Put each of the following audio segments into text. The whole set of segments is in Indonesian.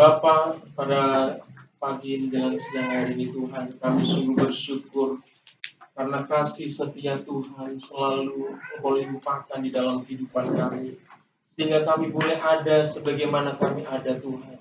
Bapa, pada pagi menjelang siang hari ini Tuhan, kami sungguh bersyukur karena kasih setia Tuhan selalu Engkau limpahkan di dalam kehidupan kami. Sehingga kami boleh ada sebagaimana kami ada Tuhan.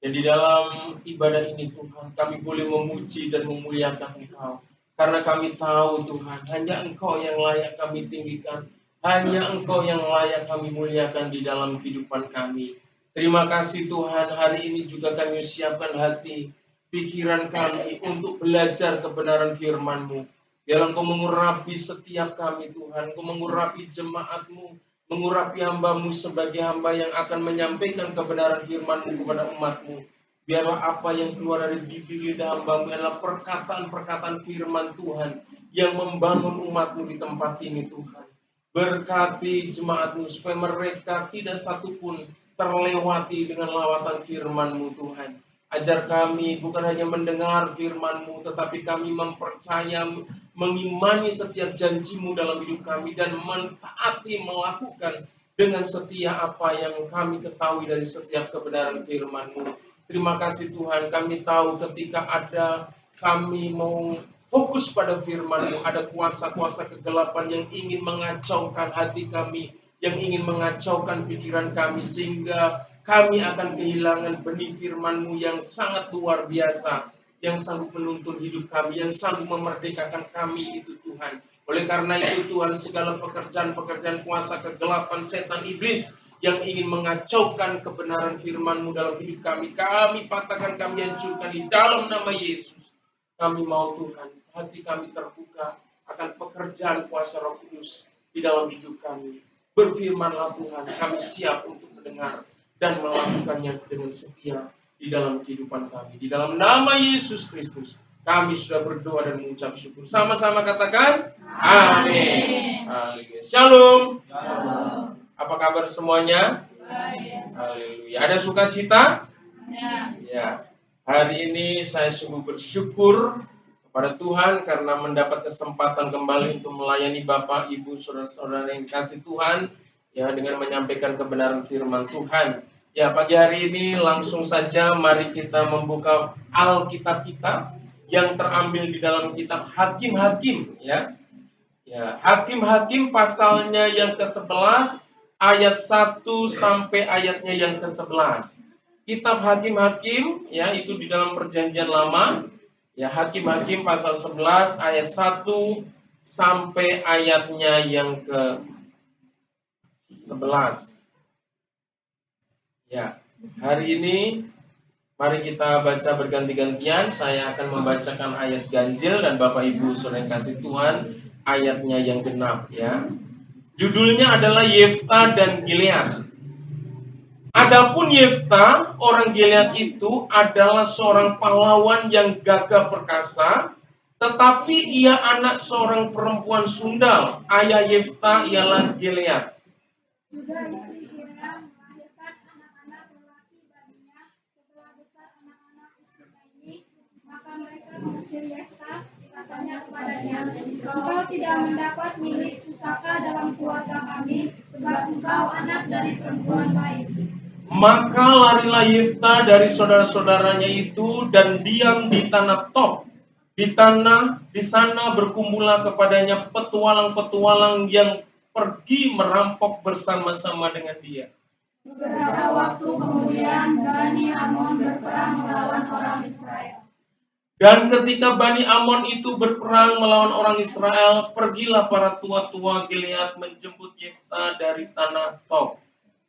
Dan di dalam ibadah ini Tuhan, kami boleh memuji dan memuliakan Engkau. Karena kami tahu Tuhan, hanya Engkau yang layak kami tinggikan. Hanya Engkau yang layak kami muliakan di dalam kehidupan kami. Terima kasih Tuhan, hari ini juga kami siapkan hati, pikiran kami untuk belajar kebenaran firman-Mu. Biarlah Engkau mengurapi setiap kami Tuhan, Engkau mengurapi jemaat-Mu, mengurapi hamba-Mu sebagai hamba yang akan menyampaikan kebenaran firman-Mu kepada umat-Mu. Biarlah apa yang keluar dari bibir lidah hamba-Mu adalah perkataan-perkataan firman Tuhan yang membangun umat-Mu di tempat ini Tuhan. Berkati jemaat-Mu supaya mereka tidak satupun terlewati dengan lawatan firman-Mu Tuhan. Ajar kami bukan hanya mendengar firman-Mu, tetapi kami mempercaya, mengimani setiap janji-Mu dalam hidup kami dan mentaati, melakukan dengan setia apa yang kami ketahui dari setiap kebenaran firman-Mu. Terima kasih Tuhan, kami tahu ketika ada kami mau fokus pada firman-Mu, ada kuasa-kuasa kegelapan yang ingin mengacaukan hati kami, yang ingin mengacaukan pikiran kami, sehingga kami akan kehilangan benih firman-Mu yang sangat luar biasa, yang sanggup menuntun hidup kami, yang sanggup memerdekakan kami itu Tuhan. Oleh karena itu Tuhan, segala pekerjaan-pekerjaan kuasa kegelapan setan iblis yang ingin mengacaukan kebenaran firman-Mu dalam hidup kami, kami patahkan, kami hancurkan di dalam nama Yesus. Kami mau Tuhan, hati kami terbuka akan pekerjaan kuasa Roh Kudus di dalam hidup kami. Berfirmanlah Tuhan, kami siap untuk mendengar dan melakukannya dengan setia di dalam kehidupan kami. Di dalam nama Yesus Kristus, kami sudah berdoa dan mengucap syukur. Sama-sama katakan, amin. Haleluya. Shalom. Shalom. Apa kabar semuanya? Haleluya. Ada sukacita? Ya. Hari ini saya sungguh bersyukur kepada Tuhan karena mendapat kesempatan kembali untuk melayani Bapak, Ibu, saudara-saudara yang dikasih Tuhan, ya, dengan menyampaikan kebenaran firman Tuhan. Ya, pagi hari ini langsung saja mari kita membuka Alkitab kita yang terambil di dalam kitab Hakim-Hakim, ya. Ya, Hakim-Hakim pasalnya yang ke-11 ayat 1 sampai ayatnya yang ke-11. Kitab Hakim-Hakim, ya, itu di dalam Perjanjian Lama. Ya, Hakim-Hakim pasal 11 ayat 1 sampai ayatnya yang ke-11. Ya, hari ini mari kita baca berganti-gantian. Saya akan membacakan ayat ganjil dan Bapak Ibu saudara yang kasih Tuhan ayatnya yang genap, ya. Judulnya adalah Yefta dan Gilead. Adapun Yefta, orang Gilead itu adalah seorang pahlawan yang gagah perkasa, tetapi ia anak seorang perempuan sundal. Ayah Yefta ialah Gilead. Juga istri Hiraam melahirkan anak-anak lelaki baginya. Setelah besar anak-anak istrinya ini, maka mereka mengusir Yefta. Katanya kepadanya, engkau tidak mendapat milik pusaka dalam keluarga kami, sebab engkau anak dari perempuan lain. Maka larilah Yefta dari saudara-saudaranya itu dan diam di tanah Tob. Di sana berkumpullah kepadanya petualang-petualang yang pergi merampok bersama-sama dengan dia. Beberapa waktu kemudian Bani Amon berperang melawan orang Israel. Dan ketika Bani Amon itu berperang melawan orang Israel, pergilah para tua-tua Gilead menjemput Yefta dari tanah Tob.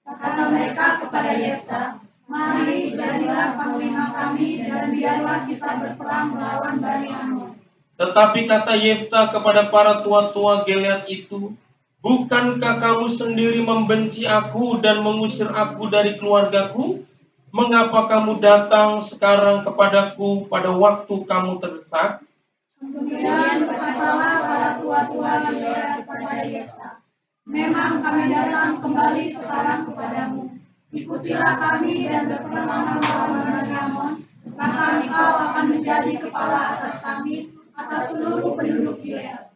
Kata mereka kepada Yefta, mari jadilah panglima kami dan biarlah kita berperang melawan Bani Amon. Tetapi kata Yefta kepada para tua-tua Gilead itu, bukankah kamu sendiri membenci aku dan mengusir aku dari keluargaku? Mengapa kamu datang sekarang kepadaku pada waktu kamu terdesak? Kemudian berkatalah para tua-tua Gilead kepada Yefta, memang kami datang kembali sekarang kepadamu. Ikutilah kami dan berperanglah melawan Bani Amon, maka engkau akan menjadi kepala atas kami, atas seluruh penduduk Gilead.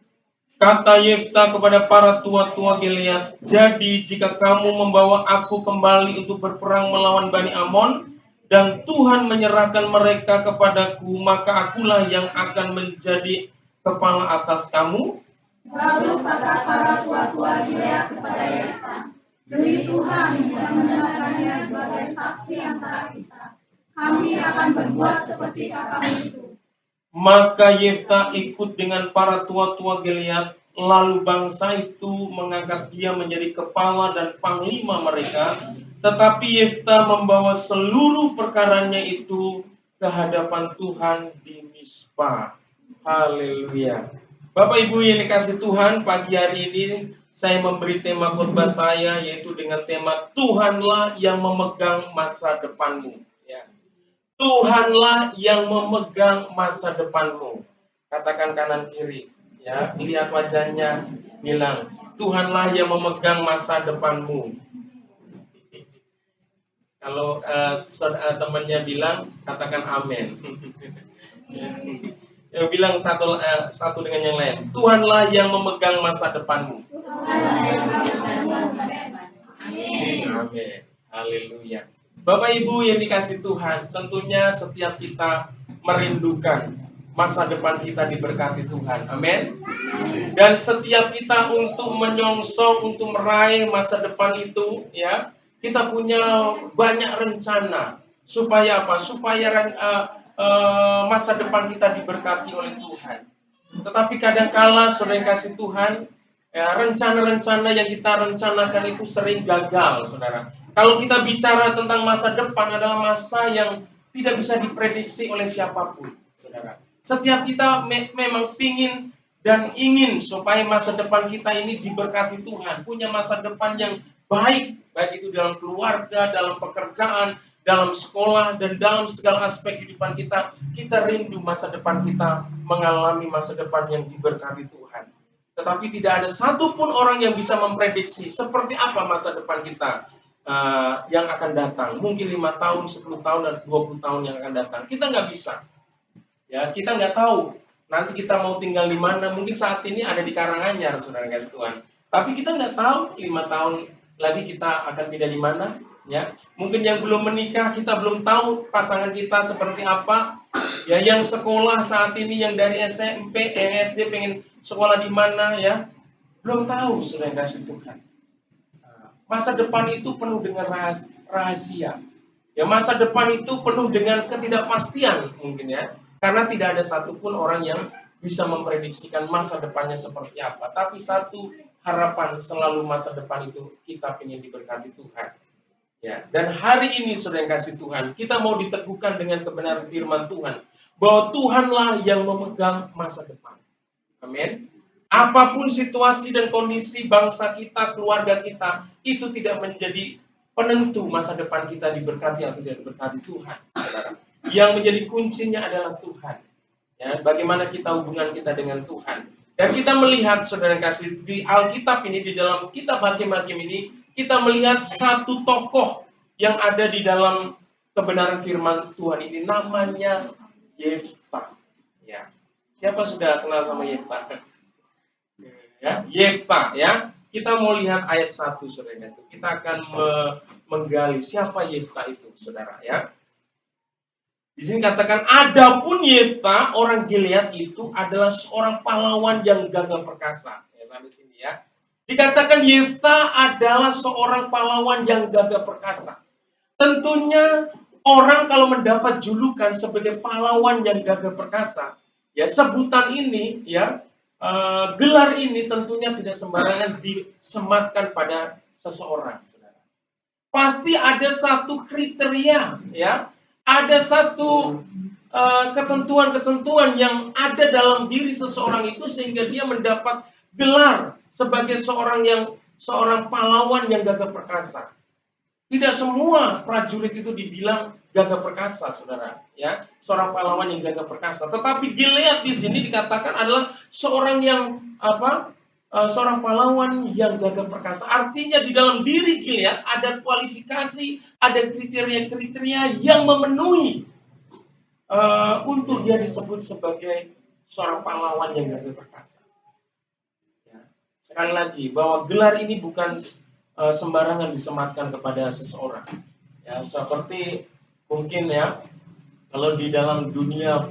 Kata Yefta kepada para tua-tua Gilead, jadi jika kamu membawa aku kembali untuk berperang melawan Bani Amon, dan Tuhan menyerahkan mereka kepadaku, maka akulah yang akan menjadi kepala atas kamu. Lalu kata para tua-tua Gilead kepada Yefta, demi Tuhan yang mendengarkannya sebagai saksi antara kita, kami akan berbuat seperti kakakmu itu. Maka Yefta ikut dengan para tua-tua Gilead, lalu bangsa itu mengangkat dia menjadi kepala dan panglima mereka. Tetapi Yefta membawa seluruh perkaranya itu ke hadapan Tuhan di Mizpah. Haleluya. Bapak Ibu yang dikasih Tuhan, pagi hari ini saya memberi tema khotbah saya, yaitu dengan tema Tuhanlah yang memegang masa depanmu. Ya. Tuhanlah yang memegang masa depanmu. Katakan kanan kiri, ya. Lihat wajahnya, bilang, Tuhanlah yang memegang masa depanmu. Kalau temannya bilang, katakan amin. Bilang satu dengan yang lain. Tuhanlah yang memegang masa depanmu. Amin. Haleluya. Bapak Ibu yang dikasih Tuhan, tentunya setiap kita merindukan masa depan kita diberkati Tuhan. Amin. Dan setiap kita untuk menyongsong, untuk meraih masa depan itu, ya, kita punya banyak rencana. Supaya apa? Supaya masa depan kita diberkati oleh Tuhan. Tetapi kadangkala, saudara yang kasih Tuhan, ya, rencana-rencana yang kita rencanakan itu sering gagal, saudara. Kalau kita bicara tentang masa depan adalah masa yang tidak bisa diprediksi oleh siapapun, saudara. Setiap kita memang ingin supaya masa depan kita ini diberkati Tuhan, punya masa depan yang baik itu dalam keluarga, dalam pekerjaan, dalam sekolah, dan dalam segala aspek kehidupan kita. Kita rindu masa depan kita mengalami masa depan yang diberkati Tuhan. Tetapi tidak ada satupun orang yang bisa memprediksi seperti apa masa depan kita yang akan datang. Mungkin 5 tahun, 10 tahun, dan 20 tahun yang akan datang. Kita nggak bisa. Ya, kita nggak tahu nanti kita mau tinggal di mana. Mungkin saat ini ada di Karanganyar, saudara kasih Tuhan. Tapi kita nggak tahu 5 tahun lagi kita akan pindah di mana. Ya, mungkin yang belum menikah kita belum tahu pasangan kita seperti apa. Ya, yang sekolah saat ini, yang dari SMP, yang SD pengen sekolah di mana, ya, belum tahu, saudara kasih Tuhan. Masa depan itu penuh dengan rahasia. Ya, masa depan itu penuh dengan ketidakpastian mungkin, ya. Karena tidak ada satupun orang yang bisa memprediksikan masa depannya seperti apa. Tapi satu harapan selalu, masa depan itu kita ingin diberkati Tuhan. Ya, dan hari ini saudara yang kasih Tuhan, kita mau diteguhkan dengan kebenaran firman Tuhan, bahwa Tuhanlah yang memegang masa depan. Amin. Apapun situasi dan kondisi bangsa kita, keluarga kita, itu tidak menjadi penentu masa depan kita diberkati atau tidak diberkati Tuhan, saudara. Yang menjadi kuncinya adalah Tuhan. Ya, bagaimana kita hubungan kita dengan Tuhan. Dan kita melihat, saudara kasih, di Alkitab ini, di dalam kitab Hakim-Hakim ini, kita melihat satu tokoh yang ada di dalam kebenaran firman Tuhan ini, namanya Yefta. Ya. Siapa sudah kenal sama Yefta? Ya, Yefta, ya. Kita mau lihat ayat 1, saudara. Kita akan menggali siapa Yefta itu, saudara, ya. Di sini katakan, adapun Yefta orang Gilead itu adalah seorang pahlawan yang gagah perkasa. Ya, sampai sini, ya. Dikatakan Yefta adalah seorang pahlawan yang gagah perkasa. Tentunya orang kalau mendapat julukan sebagai pahlawan yang gagah perkasa, ya, sebutan ini, ya, gelar ini tentunya tidak sembarangan disematkan pada seseorang, saudara. Pasti ada satu kriteria, ya, ada satu ketentuan-ketentuan yang ada dalam diri seseorang itu sehingga dia mendapat gelar sebagai seorang pahlawan yang gagah perkasa. Tidak semua prajurit itu dibilang gagah perkasa, saudara. Ya, seorang pahlawan yang gagah perkasa. Tetapi Gilead di sini dikatakan adalah seorang yang seorang pahlawan yang gagah perkasa. Artinya di dalam diri Gilead ada kualifikasi, ada kriteria-kriteria yang memenuhi untuk dia disebut sebagai seorang pahlawan yang gagah perkasa. Ya. Sekali lagi, bahwa gelar ini bukan sembarangan disematkan kepada seseorang. Ya, seperti Mungkin ya, kalau di dalam dunia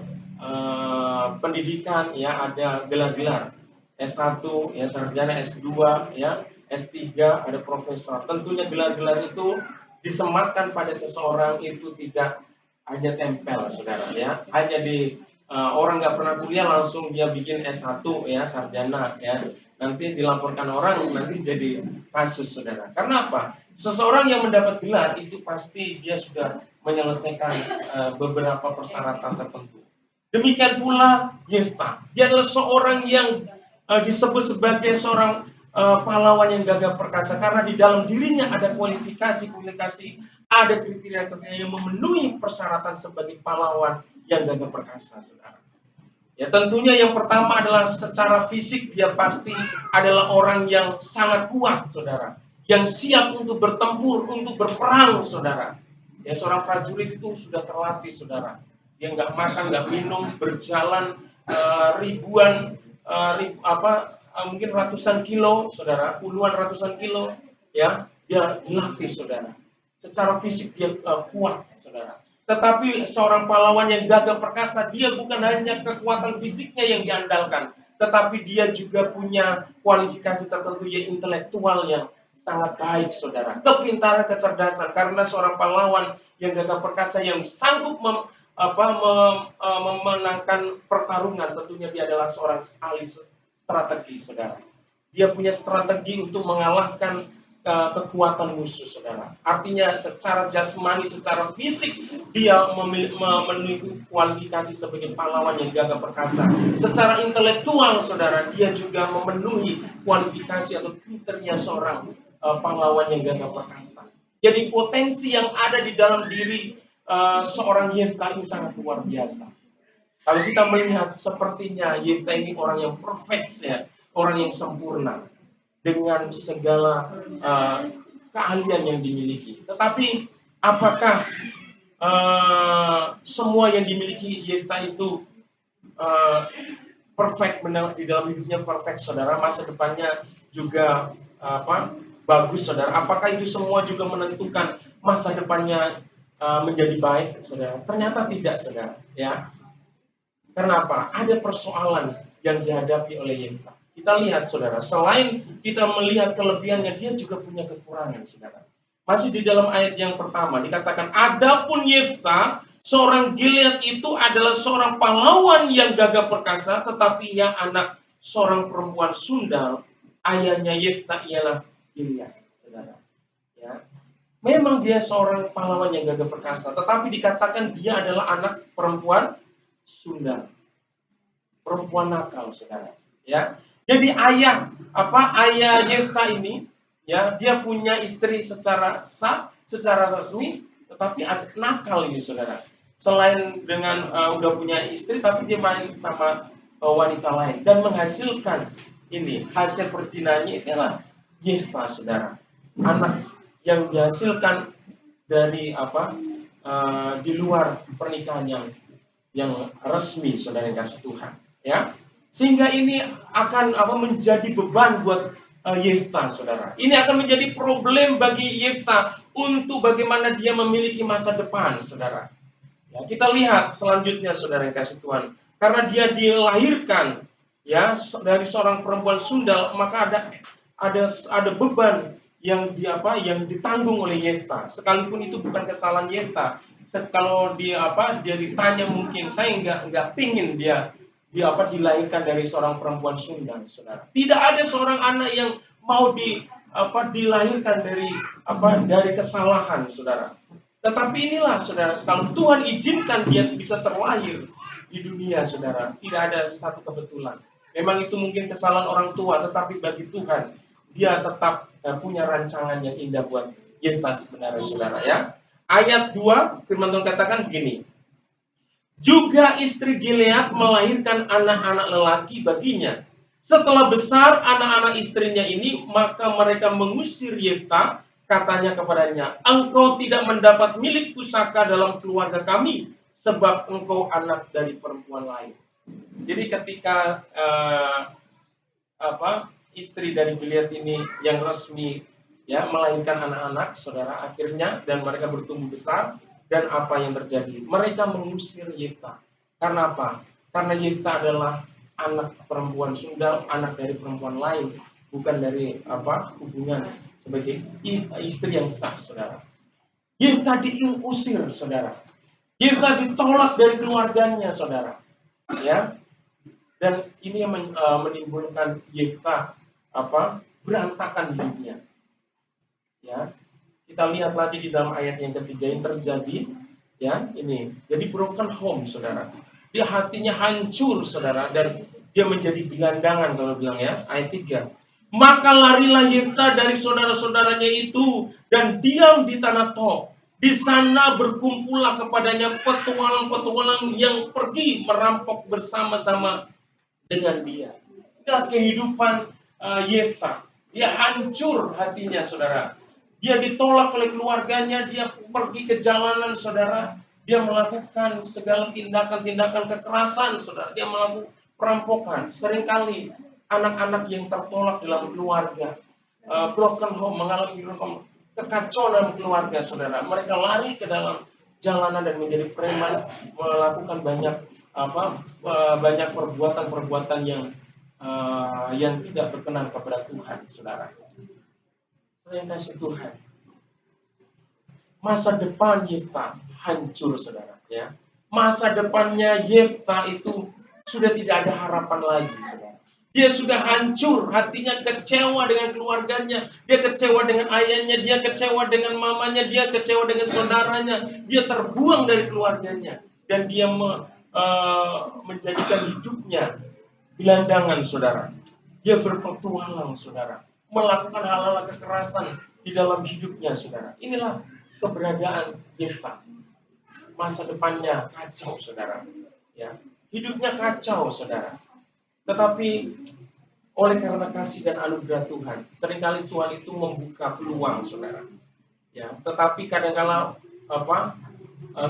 pendidikan ya ada gelar-gelar S1 ya sarjana, S2 ya, S3 ada profesor. Tentunya gelar-gelar itu disematkan pada seseorang itu tidak hanya tempel, saudara ya. Hanya di orang nggak pernah kuliah langsung dia bikin S1 ya sarjana ya. Nanti dilaporkan orang nanti jadi kasus, saudara. Karena apa? Seseorang yang mendapat gelar itu pasti dia sudah menyelesaikan beberapa persyaratan tertentu. Demikian pula Yefta. Dia adalah seorang yang disebut sebagai seorang pahlawan yang gagah perkasa karena di dalam dirinya ada kualifikasi, ada kriteria-kriteria yang memenuhi persyaratan sebagai pahlawan yang gagah perkasa, saudara. Ya tentunya yang pertama adalah secara fisik dia pasti adalah orang yang sangat kuat, saudara. Yang siap untuk bertempur, untuk berperang, saudara. Ya seorang prajurit itu sudah terlatih, saudara. Dia nggak makan, nggak minum, berjalan ribuan, mungkin ratusan kilo, saudara, puluhan ratusan kilo, ya dia dilatih, saudara. Secara fisik dia kuat, saudara. Tetapi seorang pahlawan yang gagah perkasa, dia bukan hanya kekuatan fisiknya yang diandalkan, tetapi dia juga punya kualifikasi tertentu, yaitu intelektual yang sangat baik, saudara. Kepintaran, kecerdasan, karena seorang pahlawan yang gagah perkasa yang sanggup memenangkan pertarungan, tentunya dia adalah seorang ahli strategi, saudara. Dia punya strategi untuk mengalahkan kekuatan musuh, saudara. Artinya secara jasmani, secara fisik dia memenuhi kualifikasi sebagai pahlawan yang gagah perkasa. Secara intelektual, saudara, dia juga memenuhi kualifikasi atau kriteria seorang pahlawan yang gagah perkasa. Jadi potensi yang ada di dalam diri seorang Yefta ini sangat luar biasa. Kalau kita melihat sepertinya Yefta ini orang yang perfect ya, orang yang sempurna dengan segala keahlian yang dimiliki. Tetapi apakah semua yang dimiliki Yefta itu perfect di dalam hidupnya perfect, saudara? Masa depannya juga bagus, saudara? Apakah itu semua juga menentukan masa depannya menjadi baik, saudara? Ternyata tidak, saudara. Ya, kenapa? Ada persoalan yang dihadapi oleh Yefta. Kita lihat, saudara, selain kita melihat kelebihannya, dia juga punya kekurangan, saudara. Masih di dalam ayat yang pertama dikatakan, adapun Yefta, seorang Gilead itu adalah seorang pahlawan yang gagah perkasa, tetapi ia anak seorang perempuan sundal. Ayahnya Yefta ialah Gilead, saudara. Ya. Memang dia seorang pahlawan yang gagah perkasa, tetapi dikatakan dia adalah anak perempuan sundal, perempuan nakal, saudara. Ya, jadi ayah Yefta ini, ya dia punya istri secara sah, secara resmi, tetapi nakal ini, saudara. Selain dengan udah punya istri, tapi dia main sama wanita lain dan menghasilkan ini hasil perzinaannya itulah Yefta, saudara. Anak yang dihasilkan dari di luar pernikahan yang resmi, saudara yang kasih Tuhan, ya. Sehingga ini akan menjadi beban buat Yefta, saudara. Ini akan menjadi problem bagi Yefta untuk bagaimana dia memiliki masa depan, saudara. Ya, kita lihat selanjutnya, saudara yang kasih Tuhan. Karena dia dilahirkan ya dari seorang perempuan sundal, maka ada beban yang ditanggung oleh Yefta. Sekalipun itu bukan kesalahan Yefta. Kalau dia ditanya, mungkin saya nggak pingin dia dilahirkan dari seorang perempuan sundal, saudara. Tidak ada seorang anak yang mau dilahirkan dari kesalahan, saudara. Tetapi inilah, saudara, kalau Tuhan izinkan dia bisa terlahir di dunia, saudara, tidak ada satu kebetulan. Memang itu mungkin kesalahan orang tua, tetapi bagi Tuhan dia tetap punya rancangan yang indah buat Yefta sebenarnya, saudara, ya. Ayat 2 firman Tuhan katakan begini. Juga istri Gilead melahirkan anak-anak lelaki baginya. Setelah besar anak-anak istrinya ini, maka mereka mengusir Yefta. Katanya kepadanya, engkau tidak mendapat milik pusaka dalam keluarga kami, sebab engkau anak dari perempuan lain. Jadi ketika istri dari Gilead ini yang resmi ya melahirkan anak-anak, saudara, akhirnya dan mereka bertumbuh besar, Dan apa yang terjadi? Mereka mengusir Yefta. Karena apa? Karena Yefta adalah anak perempuan Sundal, anak dari perempuan lain, bukan dari hubungan sebagai istri yang sah, saudara. Yefta diusir, saudara. Yefta ditolak dari keluarganya, saudara. Ya, dan ini yang menimbulkan Yefta berantakan hidupnya. Ya, kita lihat lagi di dalam ayat yang ketiga yang terjadi, ya ini. Jadi broken home, saudara. Dia hatinya hancur, saudara, dan dia menjadi gelandangan kalau bilang ya. Ayat 3. Maka larilah Yefta dari saudara-saudaranya itu dan diam di tanah Tob. Di sana berkumpullah kepadanya petualang-petualang yang pergi merampok bersama-sama dengan dia. Nah, kehidupan Yefta, dia hancur hatinya, saudara. Dia ditolak oleh keluarganya, dia pergi ke jalanan, saudara. Dia melakukan segala tindakan-tindakan kekerasan, saudara. Dia melakukan perampokan. Seringkali anak-anak yang tertolak dalam keluarga, broken home, mengalami kekacauan dalam keluarga, saudara. Mereka lari ke dalam jalanan dan menjadi preman, melakukan banyak perbuatan-perbuatan yang tidak berkenan kepada Tuhan, saudara. Yang kasih Tuhan, masa depan Yefta hancur, saudara. Ya, masa depannya Yefta itu sudah tidak ada harapan lagi, saudara. Dia sudah hancur, hatinya kecewa dengan keluarganya, dia kecewa dengan ayahnya, dia kecewa dengan mamanya, dia kecewa dengan saudaranya, dia terbuang dari keluarganya, dan dia menjadikan hidupnya gelandangan, saudara. Dia berpetualang, saudara, melakukan hal-hal kekerasan di dalam hidupnya, saudara. Inilah keberadaan Yefta. Masa depannya kacau, saudara. Ya, hidupnya kacau, saudara. Tetapi oleh karena kasih dan anugerah Tuhan, seringkali Tuhan itu membuka peluang, saudara. Ya, tetapi kadang-kala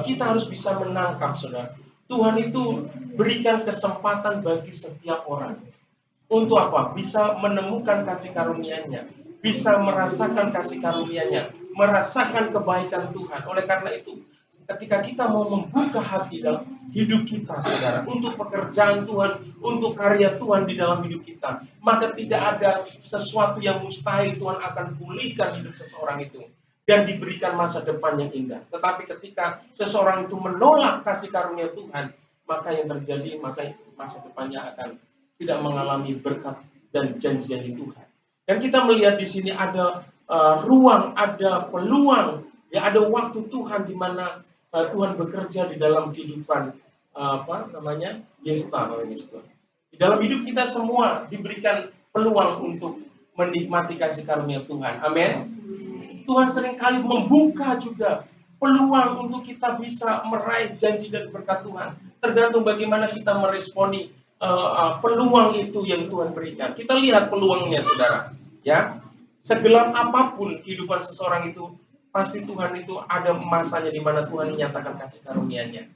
kita harus bisa menangkap, saudara. Tuhan itu berikan kesempatan bagi setiap orang. Untuk apa? Bisa menemukan kasih karunia-Nya, bisa merasakan kasih karunia-Nya, merasakan kebaikan Tuhan. Oleh karena itu, ketika kita mau membuka hati dalam hidup kita, saudara, untuk pekerjaan Tuhan, untuk karya Tuhan di dalam hidup kita, maka tidak ada sesuatu yang mustahil. Tuhan akan pulihkan hidup seseorang itu dan diberikan masa depan yang indah. Tetapi ketika seseorang itu menolak kasih karunia Tuhan, maka yang terjadi, maka masa depannya akan tidak mengalami berkat dan janji-janji Tuhan. Dan kita melihat di sini ada ruang, ada peluang, ya, ada waktu Tuhan di mana Tuhan bekerja di dalam kehidupan Yefta. Di dalam hidup kita semua diberikan peluang untuk menikmati kasih karunia Tuhan. Amin. Tuhan seringkali membuka juga peluang untuk kita bisa meraih janji dan berkat Tuhan. Tergantung bagaimana kita meresponi peluang itu yang Tuhan berikan. Kita lihat peluangnya, saudara. Ya, segelap apapun kehidupan seseorang itu, pasti Tuhan itu ada masanya di mana Tuhan menyatakan kasih karunia-Nya.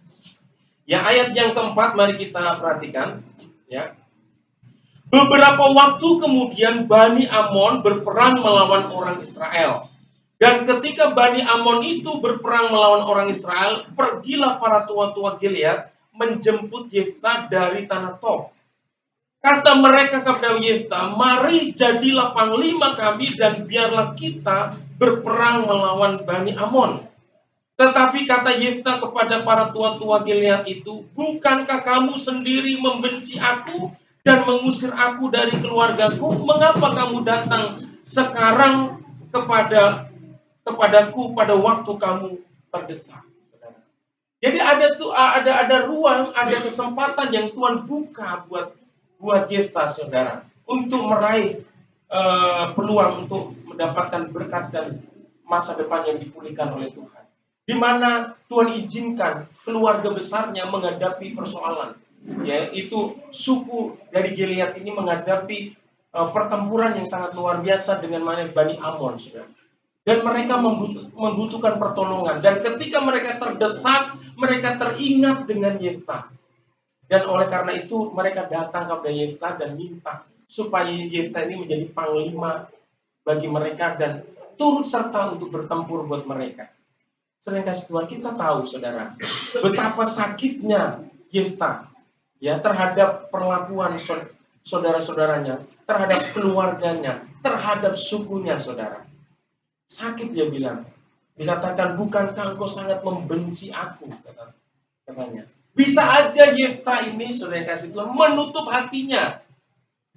Ya, ayat yang keempat, mari kita perhatikan. Ya, beberapa waktu kemudian Bani Amon berperang melawan orang Israel. Dan ketika Bani Amon itu berperang melawan orang Israel, pergilah para tua-tua Gilead menjemput Yefta dari tanah Tob. Kata mereka kepada Yefta, mari jadilah panglima kami dan biarlah kita berperang melawan Bani Amon. Tetapi kata Yefta kepada para tua-tua Gilead itu, bukankah kamu sendiri membenci aku dan mengusir aku dari keluargaku? Mengapa kamu datang sekarang kepadaku pada waktu kamu terdesak? Jadi ada ruang, ada kesempatan yang Tuhan buka buat Yefta, saudara, untuk meraih peluang untuk mendapatkan berkat dan masa depan yang dipulihkan oleh Tuhan. Di mana Tuhan izinkan keluarga besarnya menghadapi persoalan, yaitu suku dari Gilead ini menghadapi pertempuran yang sangat luar biasa dengan Bani Amon, saudara. Dan mereka membutuhkan pertolongan. Dan ketika mereka terdesak, mereka teringat dengan Yefta. Dan oleh karena itu mereka datang kepada Yefta dan minta supaya Yefta ini menjadi panglima bagi mereka dan turut serta untuk bertempur buat mereka. Sering kasih Tuhan, kita tahu saudara, betapa sakitnya Yefta ya terhadap perlakuan saudara-saudaranya, terhadap keluarganya, terhadap sukunya saudara. Sakit dia bilang. Dikatakan, bukankah engkau sangat membenci aku, katanya. Bisa aja Yefta ini, saudara yang kasih Tuhan, menutup hatinya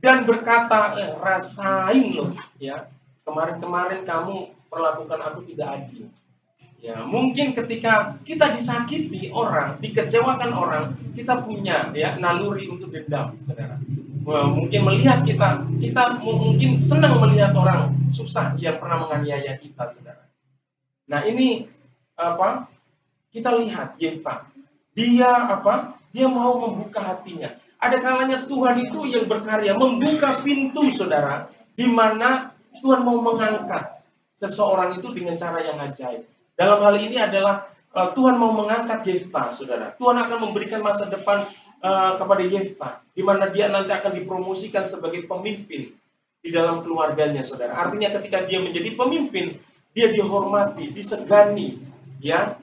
dan berkata, rasain loh, ya, kemarin-kemarin kamu perlakukan aku tidak adil. Ya, mungkin ketika kita disakiti orang, dikecewakan orang, kita punya ya naluri untuk dendam, saudara. Mungkin melihat kita mungkin senang melihat orang susah yang pernah menganiaya kita, saudara. Nah ini apa? Kita lihat Yefta, dia mau membuka hatinya. Ada kalanya Tuhan itu yang berkarya membuka pintu, saudara, di mana Tuhan mau mengangkat seseorang itu dengan cara yang ajaib. Dalam hal ini adalah Tuhan mau mengangkat Yefta, saudara. Tuhan akan memberikan masa depan kepada Yefta, di mana dia nanti akan dipromosikan sebagai pemimpin di dalam keluarganya, saudara. Artinya ketika dia menjadi pemimpin, dia dihormati, disegani, ya,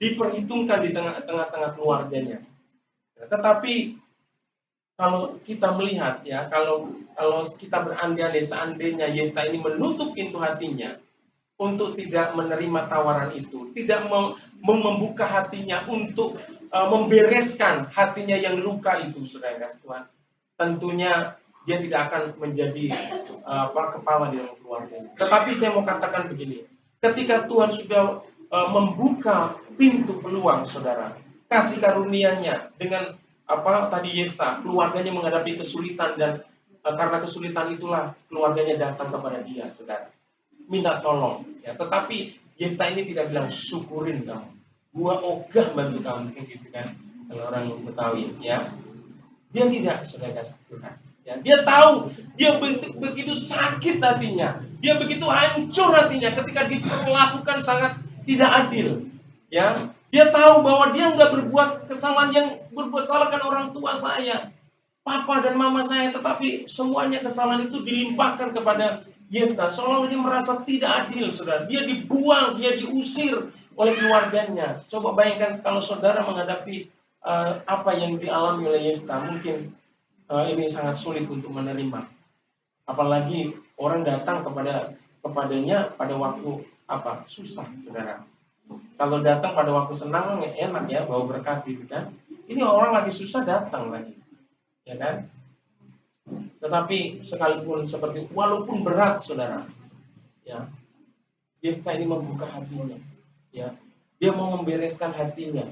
diperhitungkan di tengah-tengah keluarganya. Tetapi kalau kita melihat, ya, kalau kita berandai-andai seandainya Yefta ini menutup pintu hatinya untuk tidak menerima tawaran itu, tidak membuka hatinya untuk membereskan hatinya yang luka itu, saudara kasih Tuhan, tentunya dia tidak akan menjadi kepala di dalam keluarganya. Tetapi saya mau katakan begini, ketika Tuhan sudah membuka pintu peluang, saudara, kasih karunia-Nya dengan tadi Yefta, keluarganya menghadapi kesulitan dan karena kesulitan itulah keluarganya datang kepada dia, saudara, minta tolong, ya. Tetapi Yefta ini tidak bilang syukurin kamu, gua ogah bantu kamu, gitu kan, kalau orang Betawi, ya. Dia tidak, saudara kasih Tuhan. Ya, dia tahu, dia begitu sakit hatinya, dia begitu hancur hatinya ketika diperlakukan sangat tidak adil. Ya, dia tahu bahwa dia nggak berbuat kesalahan, yang berbuat salah kan orang tua saya, papa dan mama saya, tetapi semuanya kesalahan itu dilimpahkan kepada Yefta, seolah-olah dia merasa tidak adil, saudara. Dia dibuang, dia diusir oleh keluarganya. Coba bayangkan kalau saudara menghadapi apa yang dialami oleh Yefta, mungkin ini sangat sulit untuk menerima. Apalagi orang datang kepadanya pada waktu susah, saudara. Kalau datang pada waktu senang enak ya, bawa berkat gitu kan. Ini orang lagi susah datang lagi, ya kan? Tetapi sekalipun seperti walaupun berat, saudara, ya, Yefta ini membuka hatinya, ya, dia mau membereskan hatinya,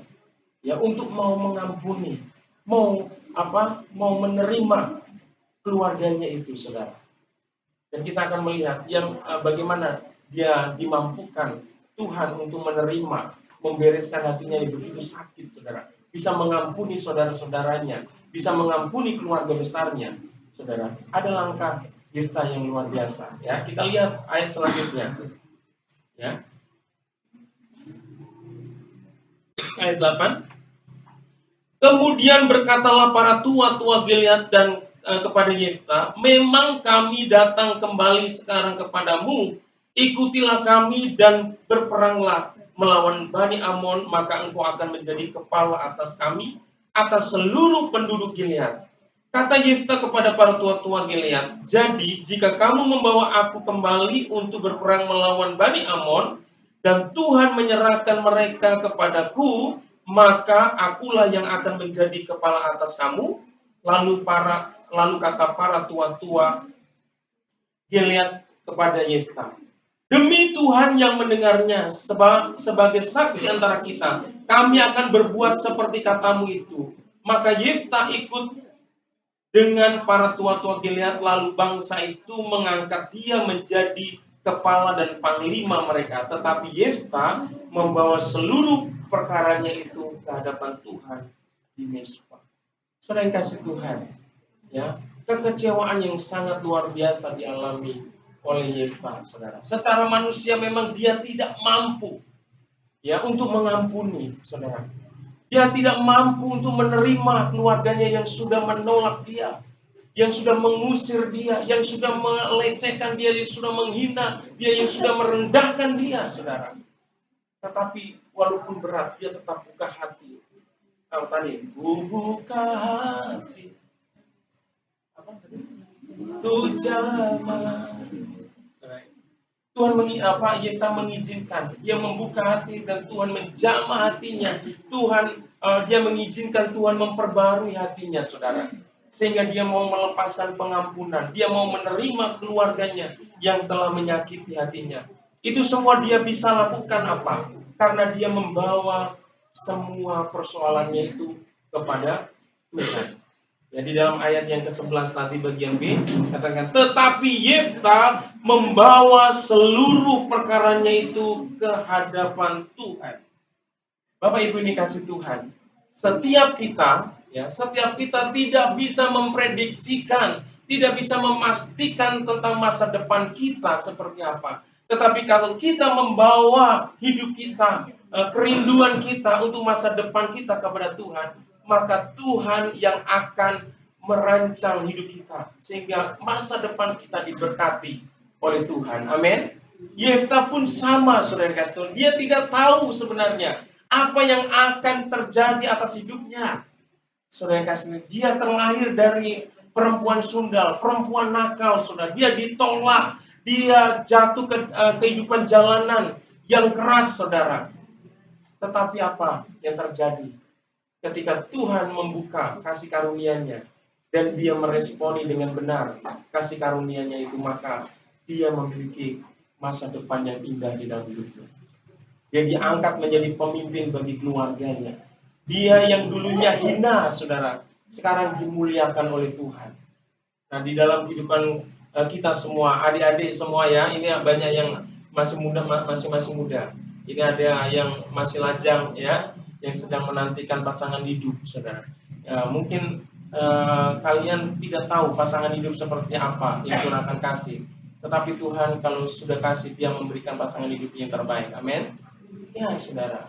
ya, untuk mau mengampuni, mau menerima keluarganya itu, saudara. Dan kita akan melihat yang bagaimana dia dimampukan Tuhan untuk menerima, membereskan hatinya yang begitu sakit, saudara. Bisa mengampuni saudara-saudaranya, bisa mengampuni keluarga besarnya, saudara. Ada langkah Yefta yang luar biasa. Ya, kita lihat ayat selanjutnya. Ya. Ayat 8. Kemudian berkatalah para tua-tua Gilead dan kepada Yefta, memang kami datang kembali sekarang kepadamu, ikutilah kami dan berperanglah melawan Bani Amon, maka engkau akan menjadi kepala atas kami, atas seluruh penduduk Gilead. Kata Yefta kepada para tua-tua Gilead, jadi jika kamu membawa aku kembali untuk berperang melawan Bani Amon, dan Tuhan menyerahkan mereka kepadaku, maka akulah yang akan menjadi kepala atas kamu. Lalu kata para tua-tua Gilead kepada Yefta, demi Tuhan yang mendengarnya sebagai saksi antara kita, kami akan berbuat seperti katamu itu. Maka Yefta ikut dengan para tua-tua Gilead, lalu bangsa itu mengangkat dia menjadi kepala dan panglima mereka. Tetapi Yefta membawa seluruh perkaranya itu ke hadapan Tuhan di Mizpah. Saudara yang kasih Tuhan, ya, kekecewaan yang sangat luar biasa dialami oleh Yefta, saudara. Secara manusia memang dia tidak mampu, ya, untuk mengampuni, saudara. Dia tidak mampu untuk menerima keluarganya yang sudah menolak dia, yang sudah mengusir dia, yang sudah melecehkan dia, yang sudah menghina dia, yang sudah merendahkan dia, saudara. Tetapi walaupun berat, dia tetap buka hati. Kalau tadi, buka hati. Apa tadi? Tuh jamaah. Tuhan Yefta mengizinkan, dia membuka hati dan Tuhan menjamah hatinya. Dia mengizinkan Tuhan memperbarui hatinya, saudara. Sehingga dia mau melepaskan pengampunan, dia mau menerima keluarganya yang telah menyakiti hatinya. Itu semua dia bisa lakukan apa? Karena dia membawa semua persoalannya itu kepada Tuhan. Jadi dalam ayat yang ke-11 nanti bagian B katakan, tetapi Yefta membawa seluruh perkaranya itu ke hadapan Tuhan. Bapak Ibu ini kasih Tuhan, setiap kita tidak bisa memprediksikan, tidak bisa memastikan tentang masa depan kita seperti apa. Tetapi kalau kita membawa hidup kita, kerinduan kita untuk masa depan kita kepada Tuhan, maka Tuhan yang akan merancang hidup kita sehingga masa depan kita diberkati oleh Tuhan. Amin. Yefta pun sama, saudara kasih. Dia tidak tahu sebenarnya apa yang akan terjadi atas hidupnya. Saudara kasih, dia terlahir dari perempuan sundal, perempuan nakal, saudara. Dia ditolak, dia jatuh ke kehidupan jalanan yang keras, saudara. Tetapi apa yang terjadi? Ketika Tuhan membuka kasih karunia-Nya dan dia meresponi dengan benar kasih karunia-Nya itu, maka dia memiliki masa depan yang indah di dalam hidupnya. Dia diangkat menjadi pemimpin bagi keluarganya. Dia yang dulunya hina, saudara, sekarang dimuliakan oleh Tuhan. Nah, di dalam kehidupan kita semua, adik-adik semua ya, ini banyak yang masih muda, masing-masing muda. Ini ada yang masih lajang ya, yang sedang menantikan pasangan hidup, saudara. Mungkin kalian tidak tahu pasangan hidup seperti apa yang Tuhan akan kasih. Tetapi Tuhan kalau sudah kasih, dia memberikan pasangan hidup yang terbaik. Amin. Ya, saudara.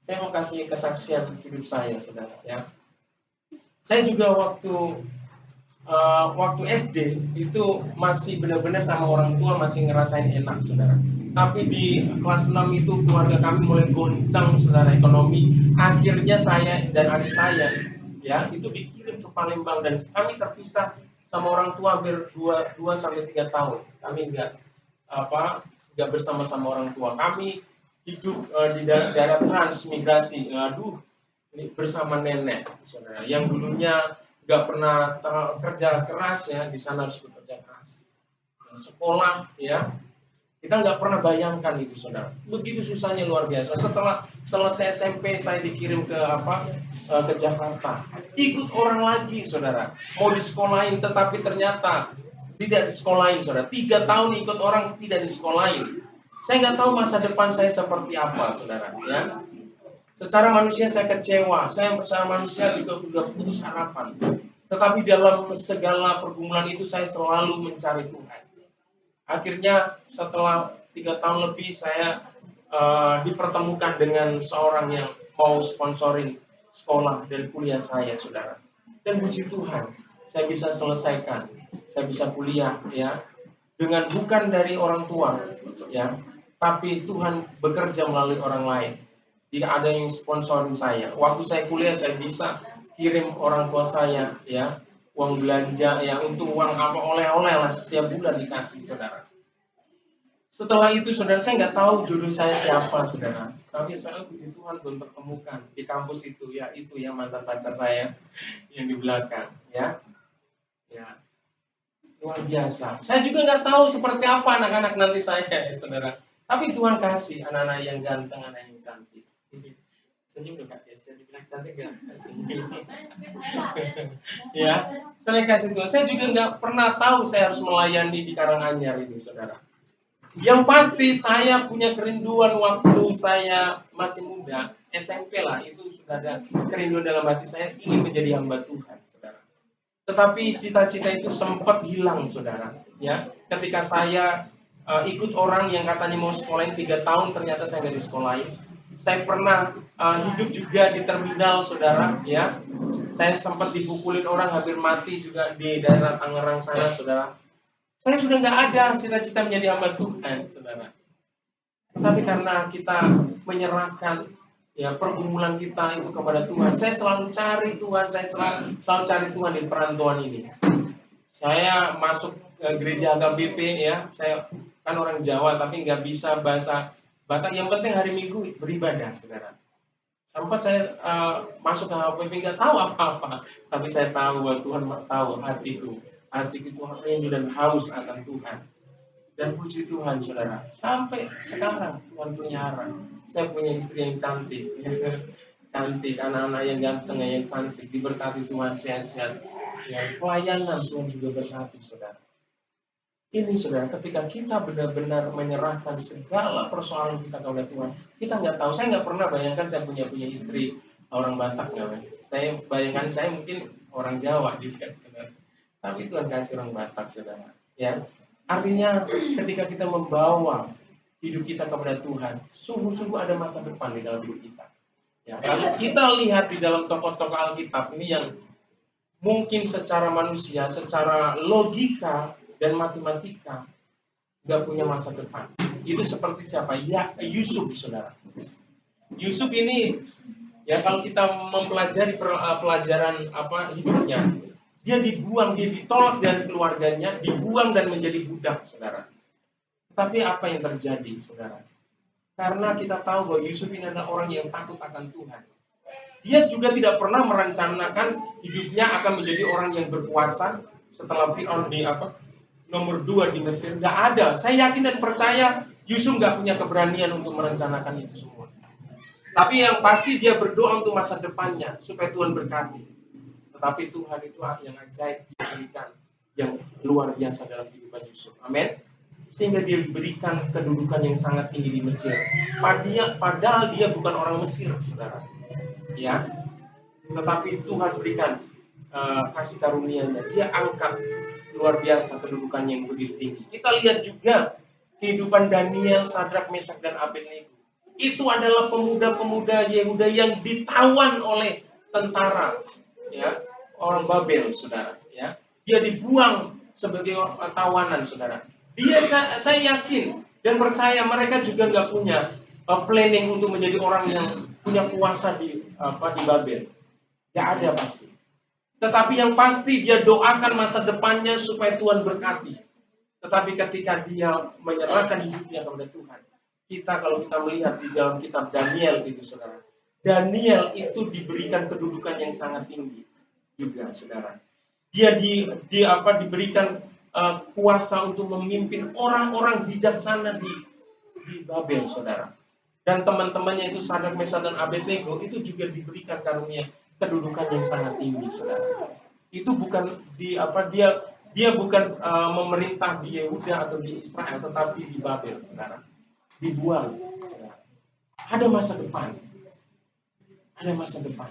Saya mau kasih kesaksian hidup saya, saudara. Ya. Saya juga waktu SD itu masih benar-benar sama orang tua masih ngerasain enak, saudara. Tapi di kelas 6 itu keluarga kami mulai goncang, saudara, ekonomi. Akhirnya saya dan adik saya ya itu dikirim ke Palembang dan kami terpisah sama orang tua hampir 2 sampai 3 tahun. Kami enggak bersama-sama orang tua. Kami hidup di daerah transmigrasi. Bersama nenek, saudara, yang dulunya nggak pernah kerja keras ya, di sana harus bekerja keras. Sekolah ya, kita nggak pernah bayangkan itu, saudara. Begitu susahnya, luar biasa. Setelah selesai SMP saya dikirim ke Jakarta. Ikut orang lagi, saudara. Mau disekolahin, tetapi ternyata tidak disekolahin, saudara. 3 tahun ikut orang tidak disekolahin. Saya nggak tahu masa depan saya seperti apa, saudara. Ya. Secara manusia saya kecewa, saya secara manusia juga sudah putus harapan. Tetapi dalam segala pergumulan itu saya selalu mencari Tuhan. Akhirnya setelah 3 tahun lebih saya dipertemukan dengan seorang yang mau sponsorin sekolah dan kuliah saya, saudara. Dan puji Tuhan, saya bisa selesaikan, saya bisa kuliah ya, dengan bukan dari orang tua ya, tapi Tuhan bekerja melalui orang lain. Tidak ada yang sponsorin saya. Waktu saya kuliah saya bisa kirim orang tua saya ya uang belanja ya, untuk uang apa oleh-oleh lah setiap bulan dikasih, saudara. Setelah itu, saudara, saya nggak tahu jodoh saya siapa, saudara. Tapi saya puji Tuhan belum pertemukan di kampus itu ya, itu yang mantan pacar saya yang di belakang ya. Ya, luar biasa. Saya juga nggak tahu seperti apa anak-anak nanti saya, saudara. Tapi Tuhan kasih anak-anak yang ganteng, anak yang cantik. Senyum dong Kak Des, dibilang cantik gak? Ya, saya kasih Tuhan. Saya juga nggak pernah tahu saya harus melayani di Karanganyar ini, saudara. Yang pasti saya punya kerinduan waktu saya masih muda, SMP lah, itu sudah ada kerinduan dalam hati saya ingin menjadi hamba Tuhan, saudara. Tetapi cita-cita itu sempat hilang, saudara. Ya, ketika saya ikut orang yang katanya mau sekolahin 3 tahun, ternyata saya nggak disekolahin. Saya pernah hidup juga di terminal, saudara. Ya, saya sempat dipukulin orang hampir mati juga di daerah Tangerang sana, saudara. Saya sudah nggak ada cita-cita menjadi hamba Tuhan, saudara. Tapi karena kita menyerahkan ya pergumulan kita itu kepada Tuhan. Saya selalu cari Tuhan, saya selalu cari Tuhan di perantauan ini. Saya masuk ke gereja HKBP ya, saya kan orang Jawa tapi nggak bisa bahasa Batak. Yang penting hari Minggu beribadah, saudara. Sempat saya masuk ke HKBP nggak tahu apa-apa, tapi saya tahu bahwa Tuhan tahu hatiku. Hatiku itu rindu dan haus akan Tuhan. Dan puji Tuhan, saudara. Sampai sekarang Tuhan pelihara. Saya punya istri yang cantik, cantik, anak-anak yang ganteng, yang cantik, diberkati Tuhan sehat-sehat. Ya, pelayanan Tuhan juga berkati, saudara. Ini, saudara, ketika kita benar-benar menyerahkan segala persoalan kita kepada Tuhan, kita nggak tahu. Saya nggak pernah bayangkan saya punya istri orang Batak, nggak. Saya bayangkan saya mungkin orang Jawa juga, saudara. Tapi Tuhan kasih orang Batak, saudara. Ya, artinya ketika kita membawa hidup kita kepada Tuhan, sungguh-sungguh ada masa depan di dalam hidup kita. Ya, kalau kita lihat di dalam tokoh-tokoh Alkitab ini yang mungkin secara manusia, secara logika dan matematika nggak punya masa depan. Itu seperti siapa? Ya, Yusuf, saudara. Yusuf ini ya kalau kita mempelajari pelajaran hidupnya, dia dibuang, dia ditolak dari keluarganya, dibuang dan menjadi budak, saudara. Tapi apa yang terjadi, saudara? Karena kita tahu bahwa Yusuf ini adalah orang yang takut akan Tuhan. Dia juga tidak pernah merencanakan hidupnya akan menjadi orang yang berkuasa setelah Fir'aun di nomor 2 di Mesir. Nggak ada. Saya yakin dan percaya Yusuf nggak punya keberanian untuk merencanakan itu semua. Tapi yang pasti dia berdoa untuk masa depannya supaya Tuhan berkati. Tetapi Tuhan itu yang ajaib diberikan, yang luar biasa dalam kehidupan Yusuf. Amin. Sehingga dia diberikan kedudukan yang sangat tinggi di Mesir. Padahal dia bukan orang Mesir, saudara. Ya, tetapi Tuhan berikan kasih karunia-Nya. Dia angkat luar biasa kedudukannya yang begitu tinggi. Kita lihat juga kehidupan Daniel, Sadrak, Mesak, dan Abednego. Itu adalah pemuda-pemuda Yehuda yang ditawan oleh tentara, ya, orang Babel, saudara. Ya, dia dibuang sebagai tawanan, saudara. Saya yakin dan percaya mereka juga nggak punya planning untuk menjadi orang yang punya kuasa di Babel. Nggak ada pasti. Tetapi yang pasti dia doakan masa depannya supaya Tuhan berkati. Tetapi ketika dia menyerahkan hidupnya kepada Tuhan, kalau kita melihat di dalam kitab Daniel itu, saudara, Daniel itu diberikan kedudukan yang sangat tinggi juga, saudara. Dia diberikan kuasa untuk memimpin orang-orang bijaksana di Babel, saudara. Dan teman-temannya itu Sadrak, Mesak, dan Abednego itu juga diberikan karunia kedudukan yang sangat tinggi, saudara. Itu bukan dia bukan memerintah di Yehuda atau di Israel, tetapi di Babel, saudara. Dibuang. Saudara. Ada masa depan. Ada masa depan.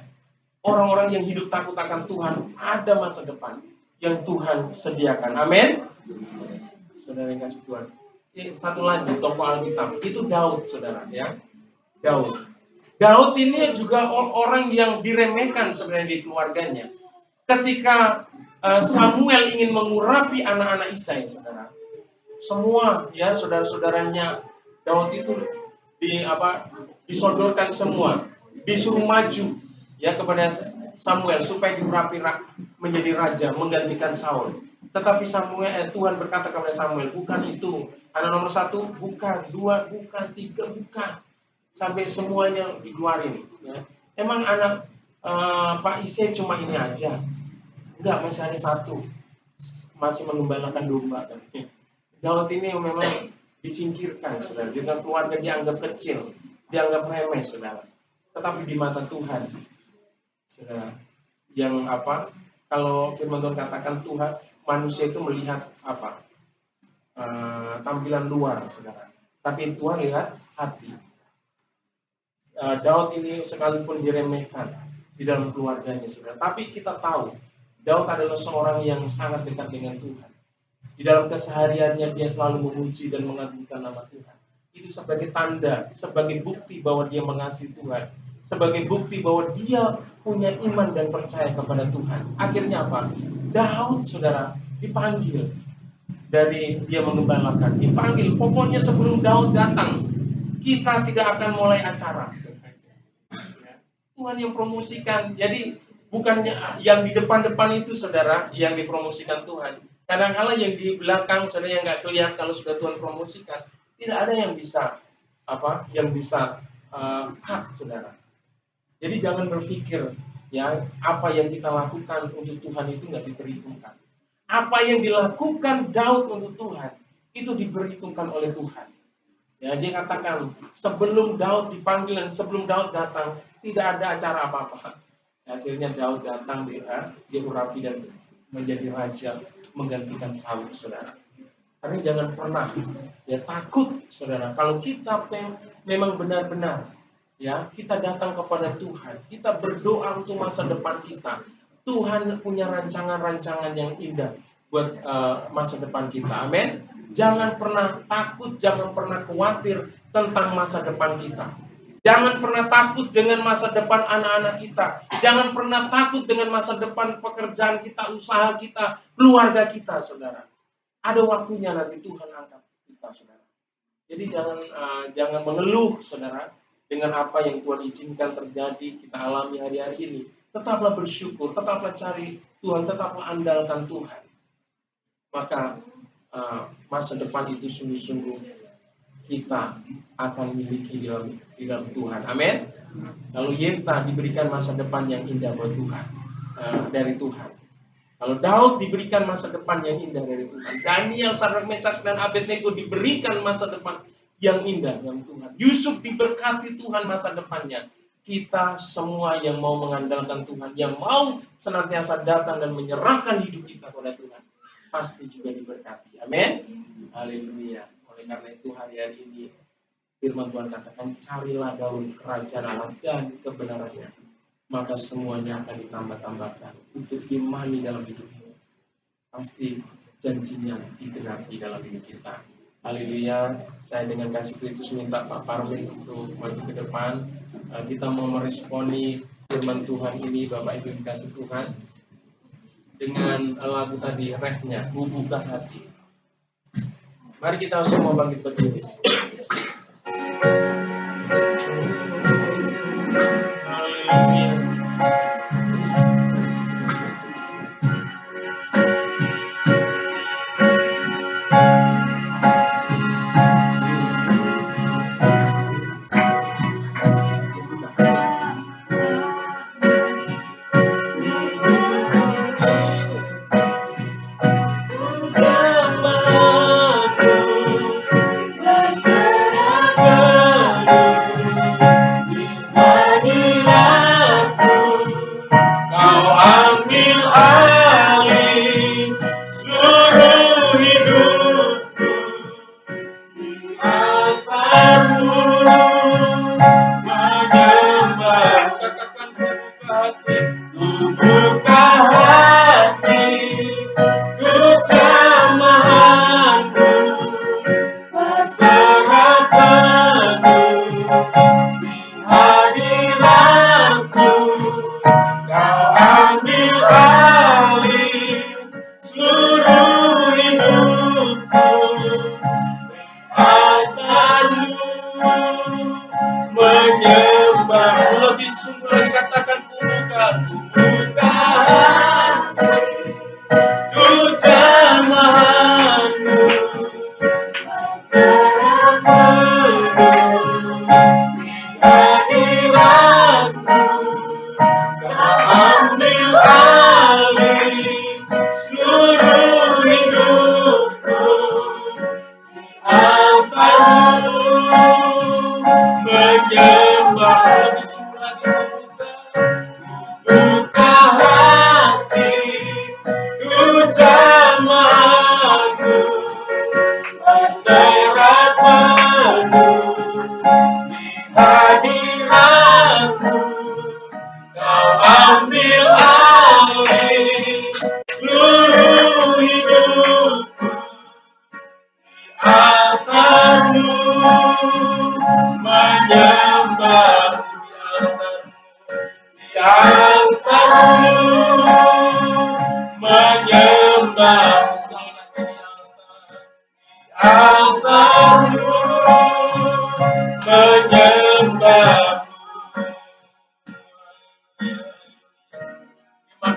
Orang-orang yang hidup takut akan Tuhan, ada masa depan yang Tuhan sediakan. Amin. Saudara yang kasih Tuhan. Satu lagi tokoh Alkitab itu Daud, saudara, ya. Daud ini juga orang yang diremehkan sebenarnya di keluarganya. Ketika Samuel ingin mengurapi anak-anak Isai, saudara, semua ya saudara-saudaranya Daud itu disodorkan semua, disuruh maju ya kepada Samuel supaya diurapi menjadi raja, menggantikan Saul. Tetapi Tuhan berkata kepada Samuel, bukan itu. Anak nomor 1, bukan. 2, bukan. 3, bukan. Sampai semuanya dikeluarin. Ya. Emang anak Pak Isai cuma ini aja? Enggak, masih ada 1. Masih mengembalakan domba. Daud ini memang disingkirkan, saudara. Dengan keluarga dianggap kecil, dianggap remeh, saudara. Tetapi di mata Tuhan, saudara, yang kalau firman Tuhan katakan Tuhan, manusia itu melihat tampilan luar, saudara. Tapi Tuhan lihat hati. Daud ini sekalipun diremehkan di dalam keluarganya, saudara. Tapi kita tahu, Daud adalah seorang yang sangat dekat dengan Tuhan. Di dalam kesehariannya dia selalu memuji dan mengagungkan nama Tuhan. Itu sebagai tanda, sebagai bukti bahwa dia mengasihi Tuhan. Sebagai bukti bahwa dia punya iman dan percaya kepada Tuhan. Akhirnya apa? Daud, saudara, dipanggil dari dia mengembalakan. Dipanggil, pokoknya sebelum Daud datang kita tidak akan mulai acara. Ya. Tuhan yang promosikan. Jadi bukannya yang di depan-depan itu, saudara, yang dipromosikan Tuhan. Kadang-kala yang di belakang, saudara, yang nggak kelihatan kalau sudah Tuhan promosikan, tidak ada yang bisa cut, saudara. Jadi jangan berpikir ya apa yang kita lakukan untuk Tuhan itu nggak diperhitungkan. Apa yang dilakukan Daud untuk Tuhan itu diperhitungkan oleh Tuhan. Ya, dia katakan sebelum Daud dipanggil dan sebelum Daud datang tidak ada acara apa-apa. Akhirnya Daud datang, dia urapi dan menjadi raja menggantikan Saul, saudara. Karena jangan pernah ya takut, saudara. Kalau kita memang benar-benar ya kita datang kepada Tuhan, kita berdoa untuk masa depan kita. Tuhan punya rancangan-rancangan yang indah buat masa depan kita. Amin. Jangan pernah takut, jangan pernah khawatir tentang masa depan kita. Jangan pernah takut dengan masa depan anak-anak kita. Jangan pernah takut dengan masa depan pekerjaan kita, usaha kita, keluarga kita, saudara. Ada waktunya nanti Tuhan angkat kita, saudara. Jadi jangan mengeluh, saudara, dengan apa yang Tuhan izinkan terjadi kita alami hari-hari ini. Tetaplah bersyukur, tetaplah cari Tuhan, tetaplah andalkan Tuhan. Maka masa depan itu sungguh-sungguh kita akan miliki di dalam Tuhan. Amin. Lalu Yefta diberikan masa depan yang indah buat Tuhan, dari Tuhan. Kalau Daud diberikan masa depan yang indah dari Tuhan, Daniel, Sadrak, Mesak, dan Abednego diberikan masa depan yang indah dari Tuhan. Yusuf diberkati Tuhan masa depannya. Kita semua yang mau mengandalkan Tuhan, yang mau senantiasa datang dan menyerahkan hidup kita kepada Tuhan, pasti juga diberkati. Amin. Haleluya. Oleh karena itu hari-hari ini firman Tuhan katakan, carilah dahulu kerajaan Allah dan kebenarannya, maka semuanya akan ditambah-tambahkan. Untuk imani dalam hidupmu, pasti janjinya digenapi dalam hidup kita. Haleluya. Saya dengan kasih Kristus minta Pak Parmin untuk maju ke depan. Kita mau meresponi firman Tuhan ini, Bapak Ibu dikasih Tuhan, dengan lagu tadi, refnya, buka hati. Mari kita semua bangkit berdiri. Haleluya.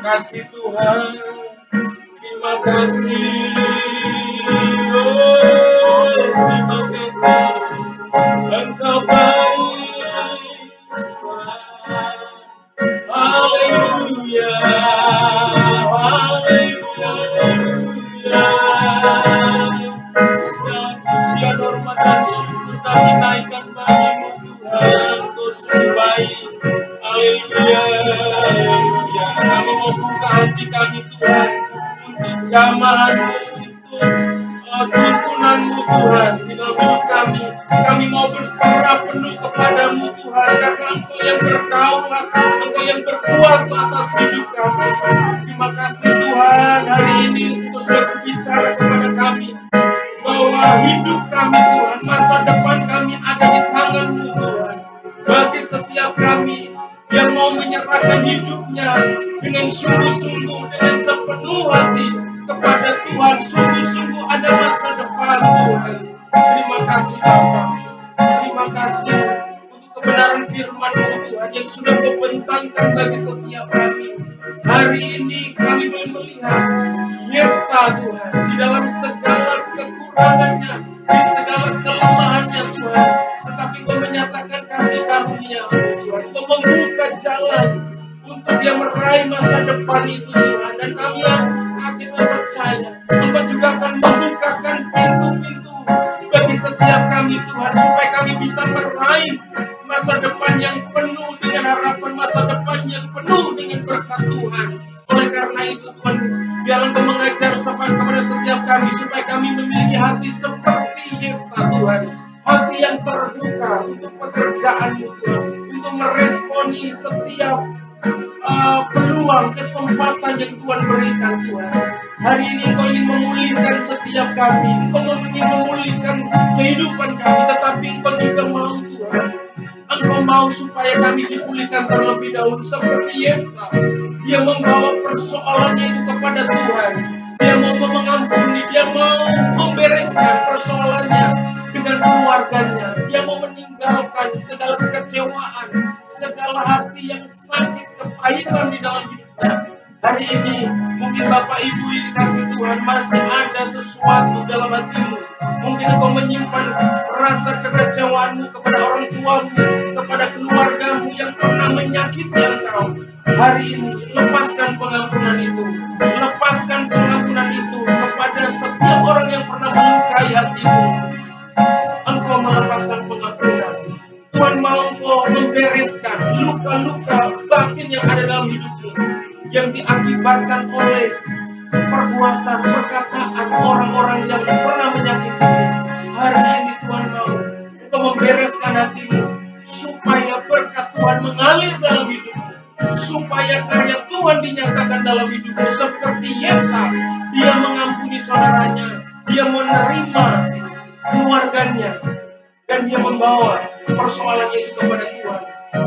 kasih Tuhan. Terima kasih. Oh, terima kasih. Engkau baik. Haleluya. Haleluya. Segala pujian, hormat dan syukur kami naikkan bagimu Tuhan. Kau sungguh baik. Haleluya. Haleluya. Kami mau buka hati kami Tuhan untuk jamaah-Mu, untuk tuntunanmu Tuhan di dalam hidup kami. Kami mau berserah penuh kepadamu Tuhan, karena Engkau yang berdaulat, Engkau yang berkuasa atas hidup kami. Terima kasih Tuhan, hari ini Engkau sudah berbicara kepada kami bahwa hidup kami Tuhan, masa depan kami ada di tangan-Mu Tuhan. Bagi setiap kami yang mau menyerahkan hidupnya dengan sungguh-sungguh, dengan sepenuh hati kepada Tuhan, sungguh-sungguh ada masa depan Tuhan. Terima kasih Bapa. Terima kasih untuk kebenaran firman-Mu Tuhan yang sudah Kau bentangkan bagi setiap kami. Hari ini kami boleh melihat Yefta Tuhan di dalam segala kekurangannya, di segala kelemahannya Tuhan, tetapi Kau menyatakan kasih karunia-Mu Tuhan. Kau membuka jalan untuk dia meraih masa depan itu Tuhan. Dan kami yang akhirnya percaya Engkau juga akan membukakan pintu-pintu bagi setiap kami Tuhan, supaya kami bisa meraih masa depan yang penuh dengan harapan, masa depan yang penuh dengan berkat Tuhan. Oleh karena itu Tuhan, biarlah Engkau mengajar kepada setiap kami supaya kami memiliki hati seperti Yefta Tuhan, hati yang terbuka untuk pekerjaan-Mu Tuhan, untuk meresponi setiap peluang, kesempatan yang Tuhan berikan Tuhan. Hari ini Engkau ingin memulihkan setiap kami, Engkau ingin memulihkan kehidupan kami, tetapi Engkau juga mau Tuhan, Engkau mau supaya kami dipulihkan terlebih dahulu seperti Yefta. Dia membawa persoalannya itu kepada Tuhan. Dia mau mengampuni, dia mau membereskan persoalannya dengan keluarganya. Dia mau meninggalkan segala kekecewaan, segala hati yang sakit, kepahitan di dalam hidupnya. Hari ini mungkin Bapak Ibu yang dikasih Tuhan masih ada sesuatu dalam hatimu. Mungkin engkau menyimpan rasa kekecewaanmu kepada orang tuamu, kepada keluargamu yang pernah menyakiti engkau. Hari ini lepaskan pengampunan itu. Lepaskan pengampunan itu kepada setiap orang yang pernah melukai hatimu. Engkau melepaskan pengampunan. Tuhan mau Engkau membereskan luka-luka batin yang ada dalam hidupmu, yang diakibatkan oleh perbuatan, perkataan orang-orang yang pernah menyakitimu. Hari ini Tuhan mau Engkau membereskan hatimu, supaya berkat Tuhan mengalir dalam hidupmu, supaya karya Tuhan dinyatakan dalam hidupmu. Seperti Yefta, dia mengampuni saudaranya, dia menerima keluarganya, dan dia membawa persoalannya itu kepada Tuhan,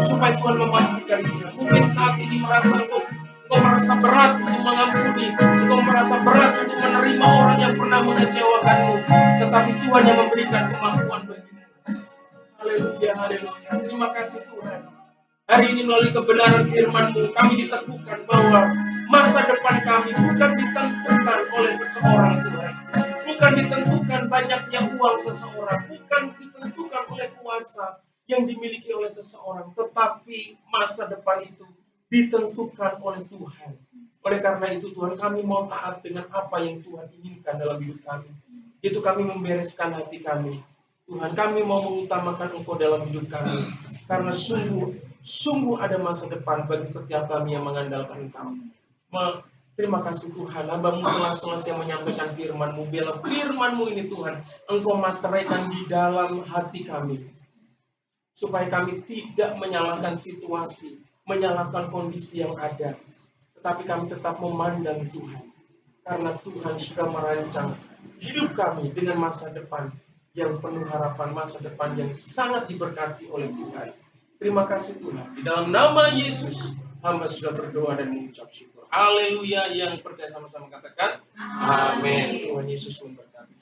supaya Tuhan memampukan dia. Mungkin saat ini engkau merasa berat untuk mengampuni, engkau merasa berat untuk menerima orang yang pernah mengecewakanmu, tetapi Tuhan yang memberikan kemampuan bagimu. Haleluya, haleluya. Terima kasih Tuhan. Hari ini melalui kebenaran firman-Mu, kami diteguhkan bahwa masa depan kami bukan ditentukan oleh seseorang Tuhan. Bukan ditentukan banyaknya uang seseorang, bukan ditentukan oleh kuasa yang dimiliki oleh seseorang, tetapi masa depan itu ditentukan oleh Tuhan. Oleh karena itu Tuhan, kami mau taat dengan apa yang Tuhan inginkan dalam hidup kami. Itu kami membereskan hati kami. Tuhan, kami mau mengutamakan Engkau dalam hidup kami, karena sungguh ada masa depan bagi setiap kami yang mengandalkan Engkau. Terima kasih Tuhan, hamba-Mu telah selesai menyampaikan firman-Mu. Biarlah firman-Mu ini Tuhan, Engkau materaikan di dalam hati kami, supaya kami tidak menyalahkan situasi, menyalahkan kondisi yang ada, tetapi kami tetap memandang Tuhan, karena Tuhan sudah merancang hidup kami dengan masa depan yang penuh harapan, masa depan yang sangat diberkati oleh Tuhan. Terima kasih Tuhan, di dalam nama Yesus hamba sudah berdoa dan mengucap syukur. Haleluya. Yang percaya sama-sama katakan amin. Tuhan Yesus memberkati.